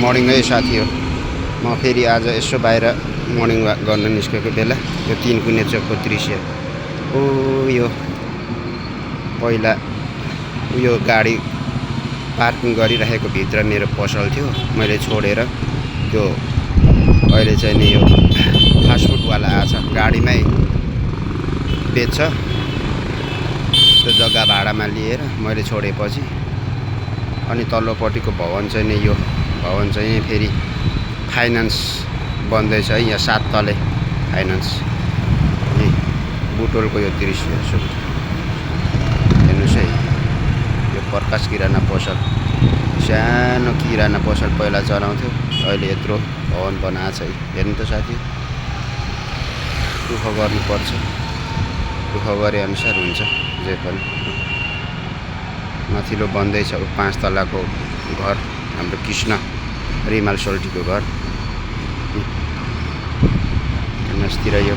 Morning है साथी हो। म फेरि आज यसो बाहिर मर्निङ वाक गर्न निस्केको बेला यो 3 कुने चोकको दृश्य ओ यो पहिला यो गाडी पार्किङ गरिरहेको भित्र मेरो पसल थियो, मैले छोडेर त्यो अहिले चाहिँ नि यो फास्टफुडवाला आछ गाडीमै बेच्छ, त्यो जग्गा भाडामा लिएर मैले छोडेपछि अनि तल्लोपट्टिको भवन चाहिँ नि यो भवन चाहिँ फेरि फाइनान्स बन्दैछ है, यहाँ 7 तले फाइनान्स। अनि बुटोलको यो दृश्य हेर्नुहोस् है, यो प्रकाश किराना पसल, सानो किराना पसल पहिला चलाउँथ्यो, अहिले यत्रो भवन बनाएको छ है। हेर्नु त साथी, दुःख गर्नुपर्छ, दुःख गरे अनुसार हुन्छ जे पनि। माथिल्लो बन्दैछ 5 तलाको घर, हाम्रो कृष्ण रिमाल सोल्टीको घर। हेर्नुहोस् यो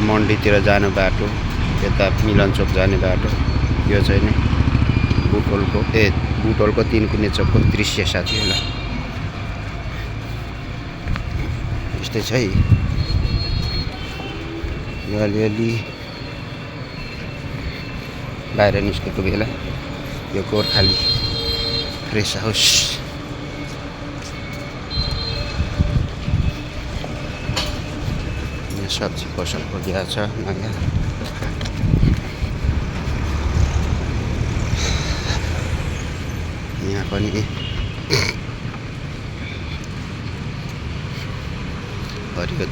मन्डीतिर जाने बाटो, यता मिलनचोक जाने बाटो, यो चाहिँ नि बुटोलको 3 कुने चोकको दृश्य साथी होला। यस्तै छ है यो अलिअलि बाहिर निस्केको बेला यो गोर्खाली फ्रेस हाउस। यहाँ सब्जी पसल खोलिएको छ नयाँ। यहाँ पनि हरियो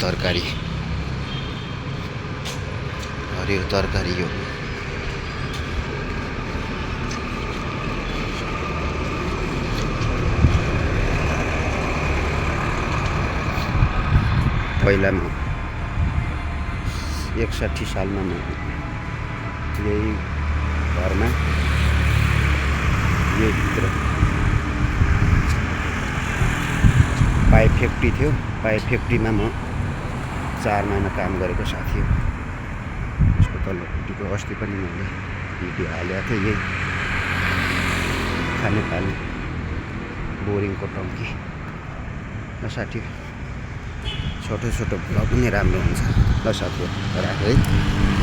तरकारी यो पहिला 61 सालमा म यही घरमा यो भित्र पाइप फ्याक्ट्री थियो, पाइप फ्याक्ट्रीमा म 4 महिना काम गरेको साथी हो। यसको तल्लोपट्टिको अस्ति पनि मैले भिडियो हालेको थिएँ, यही खाने बोरिङको टङ्की ल साथी। छोटो ब्लग पनि राम्रो हुन्छ ल साथी, राखेँ है।